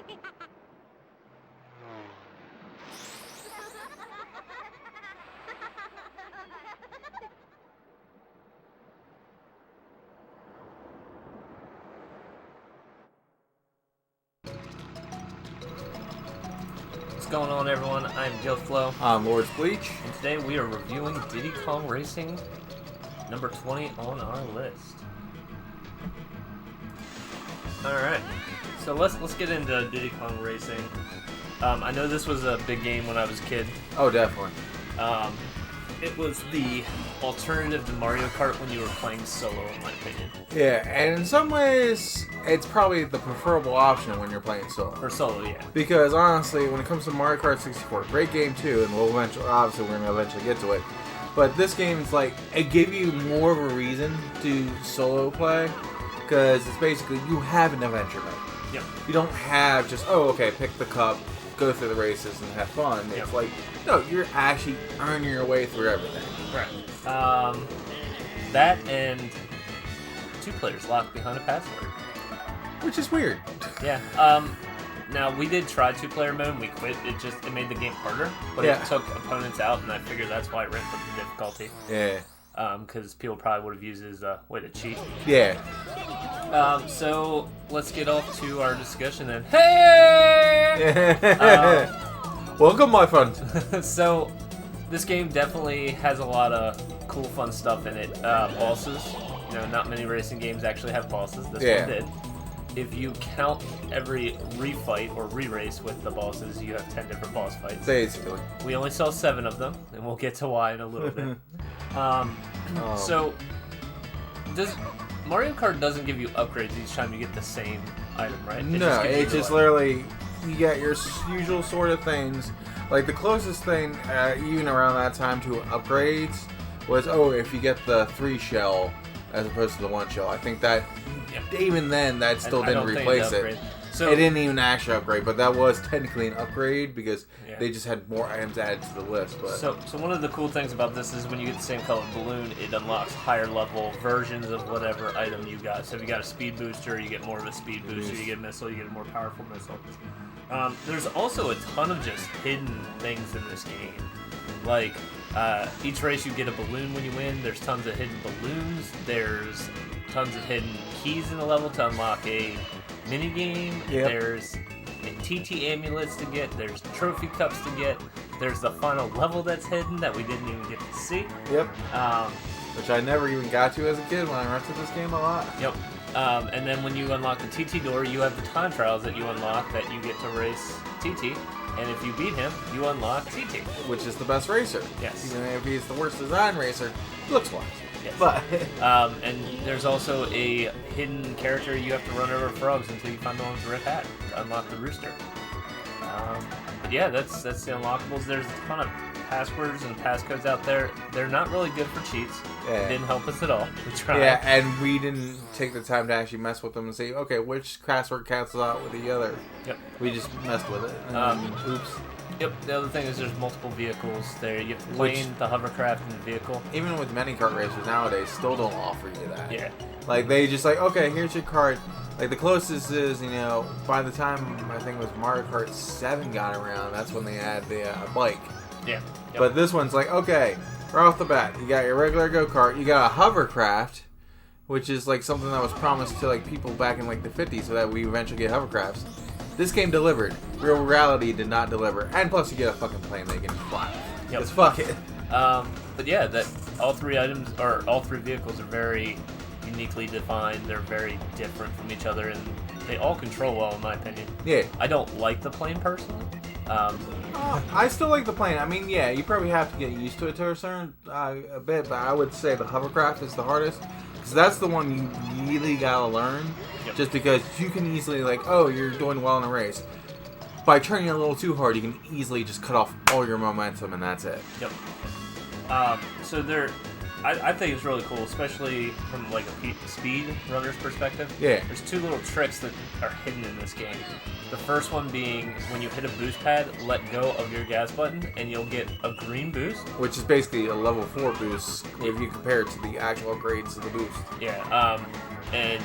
What's going on, everyone? I'm GilFlo. I'm Lord Bleach. And today we are reviewing Diddy Kong Racing, number 20 on our list. Alright, so let's get into Diddy Kong Racing. I know this was a big game when I was a kid. Oh, definitely. It was the alternative to Mario Kart when you were playing solo, in my opinion. Yeah, and in some ways, it's probably the preferable option when you're playing solo. For solo, yeah. Because honestly, when it comes to Mario Kart 64, great game too, and we'll eventually, obviously, we're gonna eventually get to it. But this game is like, it gave you more of a reason to solo play, because it's basically you have an adventure mode. Yep. You don't have just pick the cup, go through the races, and have fun. Yep. It's like, no, you're actually earning your way through everything. Right. That and 2 players locked behind a password. Which is weird. Yeah. Now, we did try 2-player mode and we quit. It made the game harder, but Yeah. it took opponents out, and I figured that's why it ramped up the difficulty. Yeah. Because people probably would have used it as a way to cheat. Yeah. So, let's get off to our discussion then. Hey! Welcome, my friend. So, this game definitely has a lot of cool, fun stuff in it. Bosses. You know, not many racing games actually have bosses. This one did. If you count every refight or re-race with the bosses, you have 10 different boss fights. Basically. We only saw 7 of them, and we'll get to why in a little bit. So, Mario Kart doesn't give you upgrades each time you get the same item, right? It just literally, you get your usual sort of things. Like, the closest thing, even around that time, to upgrades was, if you get the 3 shell as opposed to the 1 shell. I think that, even then, that still didn't replace it. So, it didn't even actually upgrade, but that was technically an upgrade because they just had more items added to the list. But So one of the cool things about this is when you get the same color balloon, it unlocks higher level versions of whatever item you got. So if you got a speed booster, you get more of a speed booster. You get a missile, you get a more powerful missile. There's also a ton of just hidden things in this game. Like, each race you get a balloon when you win. There's tons of hidden balloons. There's tons of hidden keys in the level to unlock a mini game. There's TT amulets to get. There's trophy cups to get. There's the final level that's hidden that we didn't even get to see. Yep. Which I never even got to as a kid when I rented this game a lot. Yep. And then when you unlock the TT door, you have the time trials that you unlock that you get to race TT. And if you beat him, you unlock TT. Which is the best racer. Yes. Even if he's the worst design racer, looks-wise. Yes. But and there's also a hidden character you have to run over frogs until you find the one with the red hat to unlock the rooster. But yeah, that's the unlockables. There's a ton of passwords and passcodes out there. They're not really good for cheats. It didn't help us at all. We tried. Yeah, and we didn't take the time to actually mess with them and say, okay, which password cancels out with the other. Yep. We just messed with it. Oops. Yep, the other thing is there's multiple vehicles there. You have to plane, the hovercraft, and the vehicle. Even with many kart racers nowadays, still don't offer you that. Yeah. Like, they just like, okay, here's your cart. Like, the closest is, by the time, I think it was Mario Kart 7 got around, that's when they had the bike. Yeah. Yep. But this one's like, okay, right off the bat, you got your regular go-kart, you got a hovercraft, which is, like, something that was promised to, like, people back in, like, the 50s so that we eventually get hovercrafts. This game delivered. Real reality did not deliver. And plus you get a fucking plane that you can fly. Yep. Let's fuck it. But yeah, that all 3 items, or all 3 vehicles are very uniquely defined. They're very different from each other, and they all control well, in my opinion. Yeah. I don't like the plane, personally. I still like the plane. I mean, yeah, you probably have to get used to it to a certain a bit, but I would say the hovercraft is the hardest. Because that's the one you really gotta learn. Yep. Just because you can easily, like, you're doing well in a race. By turning it a little too hard, you can easily just cut off all your momentum, and that's it. Yep. So I think it's really cool, especially from like a speed runner's perspective. Yeah. There's 2 little tricks that are hidden in this game. The first one being when you hit a boost pad, let go of your gas button, and you'll get a green boost. Which is basically a level 4 boost if you compare it to the actual upgrades of the boost. Yeah. And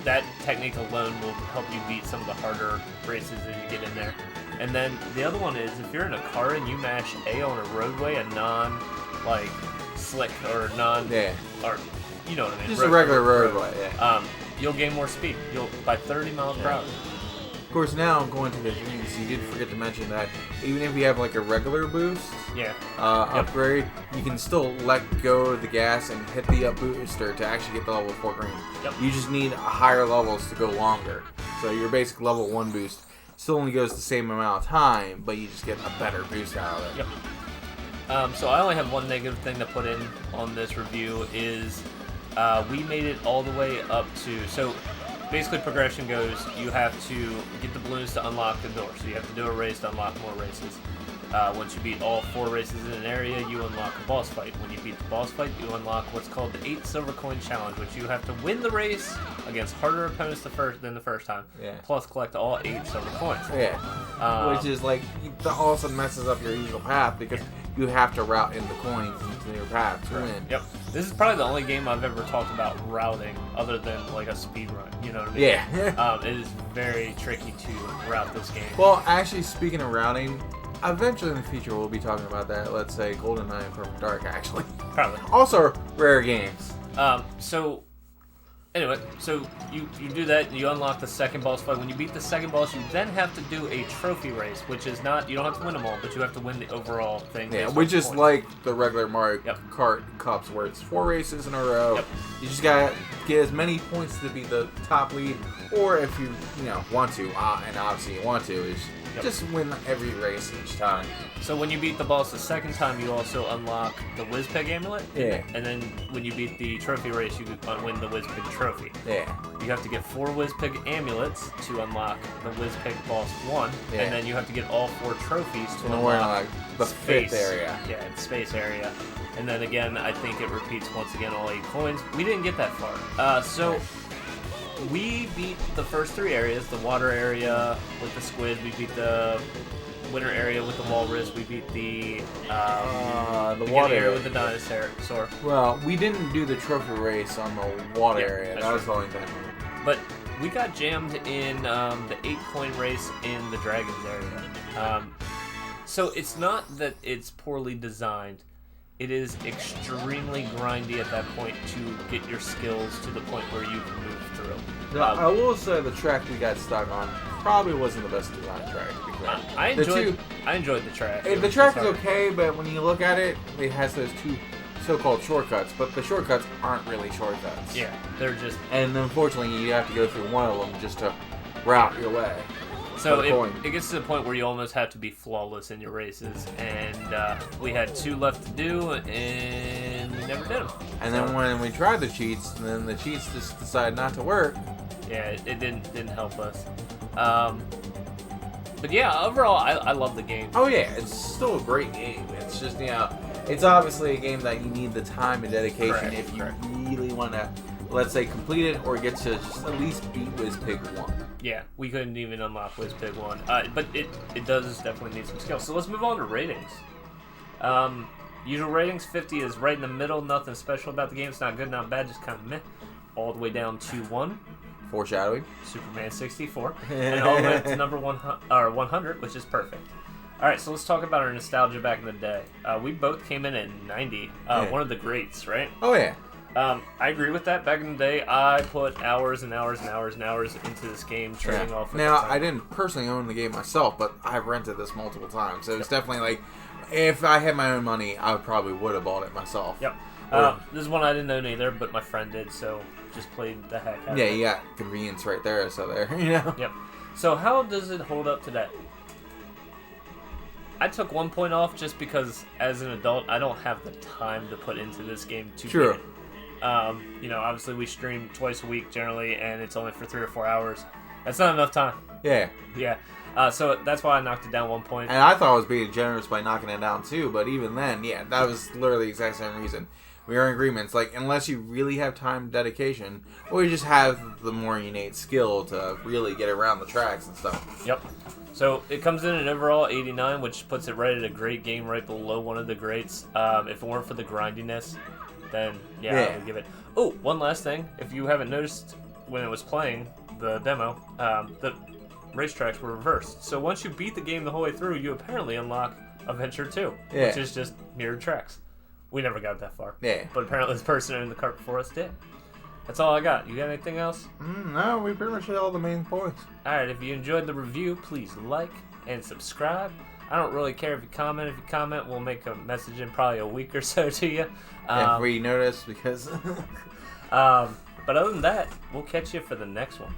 that technique alone will help you beat some of the harder races as you get in there. And then the other one is if you're in a car and you mash A on a roadway, a non like slick or non or you know what I mean, just a regular roadway. You'll gain more speed. You'll by 30 miles per hour. Of course, now going to the drinks, you did forget to mention that even if you have like a regular boost, upgrade, you can still let go of the gas and hit the up booster to actually get the level 4 green. Yep. You just need higher levels to go longer. So your basic level 1 boost still only goes the same amount of time, but you just get a better boost out of it. Yep. So I only have one negative thing to put in on this review is we made it all the way up to... So basically progression goes, you have to get the balloons to unlock the door. So you have to do a race to unlock more races. Once you beat all 4 races in an area, you unlock a boss fight. When you beat the boss fight, you unlock what's called the 8 silver coin challenge, which you have to win the race against harder opponents than the first time. Plus collect all 8 silver coins. Which is like, all of a sudden messes up your usual path because you have to route in the coins into your path to win. Yep. This is probably the only game I've ever talked about routing other than like a speed run. You know what I mean? Yeah. It is very tricky to route this game. Well, actually, speaking of routing, eventually in the future we'll be talking about that. Let's say GoldenEye and Perfect Dark, actually. Probably. Also, rare games. Anyway, so you do that, you unlock the second boss fight. When you beat the second boss, you then have to do a trophy race, which is not, you don't have to win them all, but you have to win the overall thing. Yeah, which is like the regular Mario Kart Cups, where it's 4 races in a row. You just gotta get as many points to be the top lead, or if you want to, and obviously you want to, is just win every race each time. So when you beat the boss the second time, you also unlock the Whizpeg amulet. Yeah. And then when you beat the trophy race, you win the Whizpeg trophy. Yeah. You have to get 4 Whizpeg amulets to unlock the Whizpeg boss 1. Yeah. And then you have to get all 4 trophies to unlock the space 5th area. Yeah, the space area. And then again, I think it repeats once again all 8 coins. We didn't get that far. We beat the first 3 areas, the water area with the squid, we beat the winter area with the walrus, we beat the water area with the dinosaur. Well, we didn't do the trophy race on the water area. That was the only thing. But we got jammed in the 8 coin race in the dragons area. So it's not that it's poorly designed. It is extremely grindy at that point to get your skills to the point where you can move through. Now, I will say the track we got stuck on probably wasn't the best design track. I enjoyed the track. The track is okay, but when you look at it, it has those 2 so-called shortcuts, but the shortcuts aren't really shortcuts. Yeah, they're just... And unfortunately, you have to go through one of them just to route your way. So it gets to the point where you almost have to be flawless in your races, and we had 2 left to do, and we never did them. And then when we tried the cheats, then the cheats just decided not to work. Yeah, it didn't help us. But yeah, overall, I love the game. Oh yeah, it's still a great game. It's just, it's obviously a game that you need the time and dedication if you really want to, let's say, complete it or get to just at least beat Whizpeg 1. Yeah, we couldn't even unlock Whizpeg 1. But it does definitely need some skill. So let's move on to ratings. Usual ratings, 50 is right in the middle. Nothing special about the game. It's not good, not bad, just kind of meh. All the way down to 1. Foreshadowing. Superman 64. And all the way up to number 100, which is perfect. Alright, so let's talk about our nostalgia back in the day. We both came in at 90. One of the greats, right? Oh, yeah. I agree with that. Back in the day, I put hours and hours and hours and hours into this game, trading off. Now, I didn't personally own the game myself, but I've rented this multiple times. So it's definitely like, if I had my own money, I probably would have bought it myself. Yep. This is one I didn't own either, but my friend did, so just played the heck out of it. Yeah, you got convenience right there, so there, Yep. So how does it hold up today? I took 1 point off just because, as an adult, I don't have the time to put into this game to True. beat it. Obviously we stream twice a week generally, and it's only for 3 or 4 hours. That's not enough time. Yeah. Yeah. So that's why I knocked it down 1 point. And I thought I was being generous by knocking it down too, but even then, yeah, that was literally the exact same reason. We are in agreements. Like, unless you really have time and dedication, or you just have the more innate skill to really get around the tracks and stuff. Yep. So it comes in an overall 89, which puts it right at a great game, right below one of the greats. If it weren't for the grindiness, then yeah. I would give it. Oh, one last thing. If you haven't noticed, when it was playing the demo, the racetracks were reversed. So once you beat the game the whole way through, you apparently unlock Adventure 2, which is just mirrored tracks. We never got that far. Yeah. But apparently the person in the cart before us did. That's all I got. You got anything else? No, we pretty much hit all the main points. Alright, if you enjoyed the review, please like and subscribe. I don't really care if you comment. If you comment, we'll make a message in probably a week or so to you. If we notice, because... but other than that, we'll catch you for the next one.